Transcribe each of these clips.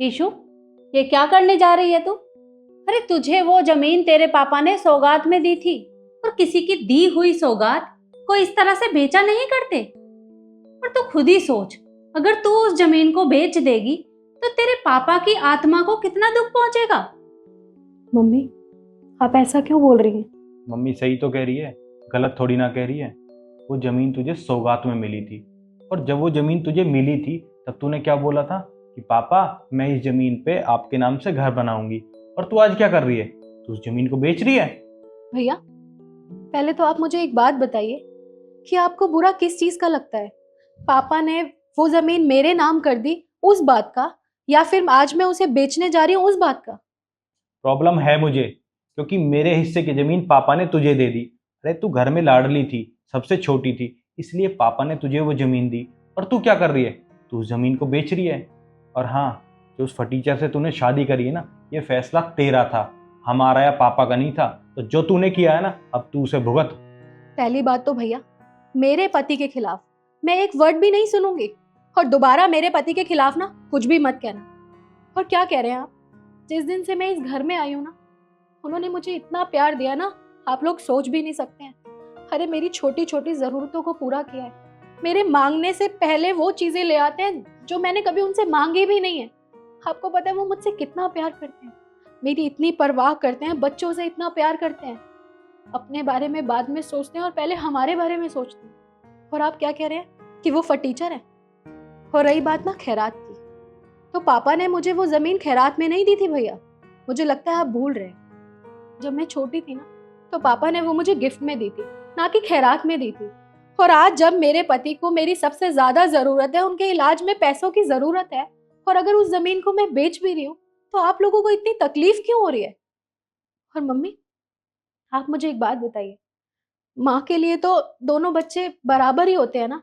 Issue, ये क्या करने जा रही है तू? अरे तुझे वो जमीन तेरे पापा ने सौगात में दी थी, और किसी की दी हुई सौगात को इस तरह से बेचा नहीं करते। पर तू खुद ही सोच, अगर तू उस जमीन को बेच देगी तो तेरे पापा की आत्मा को कितना दुख पहुंचेगा। मम्मी, आप ऐसा क्यों बोल रही हैं? मम्मी सही तो कह रही है, गलत थोड़ी ना कह रही है। वो ज़मीन तुझे सौगात में मिली थी, और जब वो ज़मीन तुझे मिली थी तब तूने क्या बोला था कि पापा मैं इस ज़मीन पे आपके नाम से घर बनाऊंगी। और तू आज क्या कर रही है? तू उस ज़मीन को बेच रही है। भैया, पहले तो आप मुझे एक बात बताइए कि आपको बुरा किस चीज का लगता है? पापा ने वो जमीन मेरे नाम कर दी उस बात का, या फिर आज मैं उसे बेचने जा रही हूँ उस बात का? प्रॉब्लम है मुझे, क्योंकि मेरे हिस्से की ज़मीन पापा ने तुझे दे दी। अरे तू घर में लाडली थी, सबसे छोटी थी, इसलिए पापा ने तुझे वो ज़मीन दी। और तू क्या कर रही है? तू उस ज़मीन को बेच रही है। और हाँ, जो उस फटीचर से तूने शादी करी है ना, ये फैसला तेरा था, हमारा या पापा का नहीं था। तो जो तूने किया है ना, अब तू उसे भुगत। पहली बात तो भैया, मेरे पति के खिलाफ मैं एक वर्ड भी नहीं सुनूंगी, और दोबारा मेरे पति के खिलाफ ना कुछ भी मत कहना। और क्या कह रहे हैं आप? जिस दिन से मैं इस घर में आई हूँ ना, उन्होंने मुझे इतना प्यार दिया ना, आप लोग सोच भी नहीं सकते हैं। अरे मेरी छोटी छोटी जरूरतों को पूरा किया है। मेरे मांगने से पहले वो चीजें ले आते हैं जो मैंने कभी उनसे मांगी भी नहीं है। आपको पता है वो मुझसे कितना प्यार करते हैं, मेरी इतनी परवाह करते हैं, बच्चों से इतना प्यार करते हैं। अपने बारे में बाद में सोचते हैं और पहले हमारे बारे में सोचते हैं। और आप क्या कह रहे हैं कि वो फटीचर है? और रही बात ना खैरात की, तो पापा ने मुझे वो जमीन खैरात में नहीं दी थी भैया। मुझे लगता है आप भूल रहे हैं। जब मैं छोटी थी ना, तो पापा ने वो मुझे गिफ्ट में दी थी, ना कि खैरात में दी थी। और आज जब मेरे पति को मेरी सबसे ज्यादा जरूरत है, उनके इलाज में पैसों की जरूरत है, और अगर उस जमीन को मैं बेच भी रही हूँ, तो आप लोगों को इतनी तकलीफ क्यों हो रही है? और मम्मी, आप मुझे एक बात बताइए, माँ के लिए तो दोनों बच्चे बराबर ही होते हैं ना,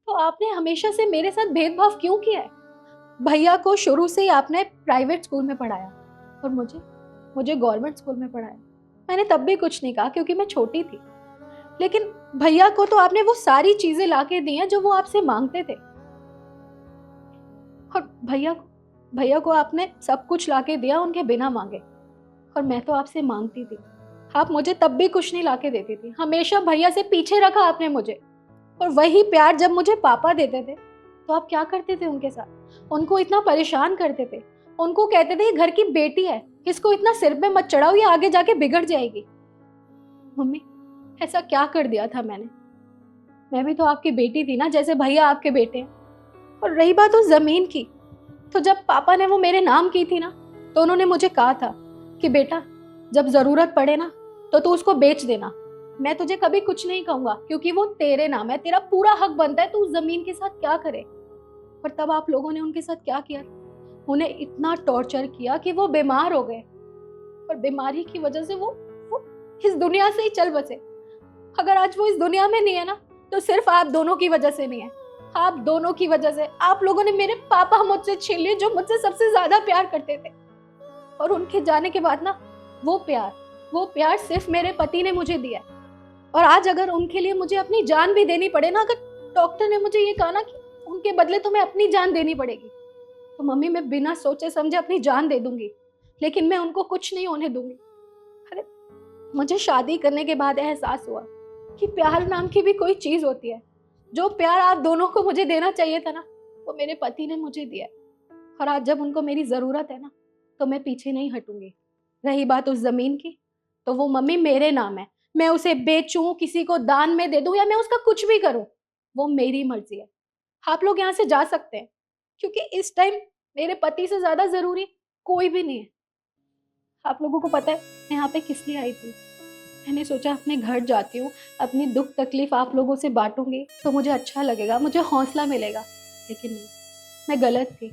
तो आपने हमेशा से मेरे साथ भेदभाव क्यों किया है? भैया को शुरू से ही आपने प्राइवेट स्कूल में पढ़ाया, और मुझे मुझे गवर्नमेंट स्कूल में पढ़ाया। मैंने तब भी कुछ नहीं कहा क्योंकि मैं छोटी थी। लेकिन भैया को तो आपने वो सारी चीजें लाके दी हैं जो वो आपसे मांगते थे। और भैया को आपने सब कुछ लाके दिया उनके बिना मांगे। और मैं तो आपसे मांगती थी, आप मुझे तब भी कुछ नहीं लाके देती थी। हमेशा भैया से पीछे रखा आपने मुझे। और वही प्यार जब मुझे पापा देते थे, तो आप क्या करते थे उनके साथ? उनको इतना परेशान करते थे, उनको कहते थे ये घर की बेटी है, इसको इतना सिर पे मत चढ़ाओ, ये आगे जाके बिगड़ जाएगी। मम्मी, ऐसा क्या कर दिया था मैंने? मैं भी तो आपकी बेटी थी ना, जैसे भैया आपके बेटे हैं। और रही बात उस जमीन की, तो जब पापा ने वो मेरे नाम की थी ना, तो उन्होंने मुझे कहा था कि बेटा जब जरूरत पड़े ना, तो तू उसको बेच देना। मैं तुझे कभी कुछ नहीं कहूंगा, क्योंकि वो तेरे नाम है, तेरा पूरा हक बनता है, तू उस जमीन के साथ क्या करे। पर तब आप लोगों ने उनके साथ क्या किया? उन्हें इतना टॉर्चर किया कि वो बीमार हो गए, और बीमारी की वजह से वो इस दुनिया से ही चल बसे। अगर आज वो इस दुनिया में नहीं है ना, तो सिर्फ आप दोनों की वजह से नहीं है। आप दोनों की वजह से आप लोगों ने मेरे पापा मुझसे छीन लिए, जो मुझसे सबसे ज्यादा प्यार करते थे। और उनके जाने के बाद ना, वो प्यार सिर्फ मेरे पति ने मुझे दिया है। और आज अगर उनके लिए मुझे अपनी जान भी देनी पड़े ना, अगर डॉक्टर ने मुझे ये कहा ना कि उनके बदले तुम्हें अपनी जान देनी पड़ेगी, तो मम्मी मैं बिना सोचे समझे अपनी जान दे दूंगी। लेकिन मैं उनको कुछ नहीं होने दूंगी। अरे मुझे शादी करने के बाद एहसास हुआ कि प्यार नाम की भी कोई चीज होती है। जो प्यार आप दोनों को मुझे देना चाहिए था ना, वो मेरे पति ने मुझे दिया है। और आज जब उनको मेरी जरूरत है ना, तो मैं पीछे नहीं हटूंगी। रही बात उस जमीन की, तो वो मम्मी मेरे नाम है। मैं उसे बेचूं, किसी को दान में दे दूं, या मैं उसका कुछ भी करूं, वो मेरी मर्जी है। आप लोग यहाँ से जा सकते हैं, क्योंकि इस टाइम मेरे पति से ज्यादा जरूरी कोई भी नहीं है। आप लोगों को पता है मैं यहाँ पे किस लिए आई थी? मैंने सोचा अपने घर जाती हूँ, अपनी दुख तकलीफ आप लोगों से बांटूंगी, तो मुझे अच्छा लगेगा, मुझे हौसला मिलेगा। लेकिन नहीं, मैं गलत थी।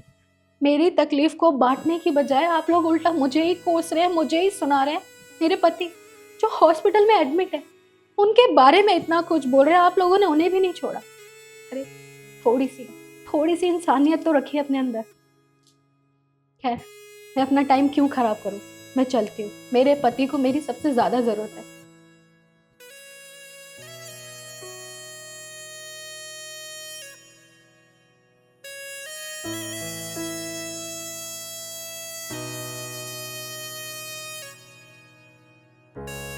मेरी तकलीफ को बांटने की बजाय आप लोग उल्टा मुझे ही कोस रहे हैं, मुझे ही सुना रहे हैं। मेरे पति जो हॉस्पिटल में एडमिट है, उनके बारे में इतना कुछ बोल रहे हैं, आप लोगों ने उन्हें भी नहीं छोड़ा। अरे थोड़ी सी इंसानियत तो रखिए अपने अंदर। खैर, मैं अपना टाइम क्यों खराब करूं? मैं चलती हूँ, मेरे पति को मेरी सबसे ज्यादा जरूरत है।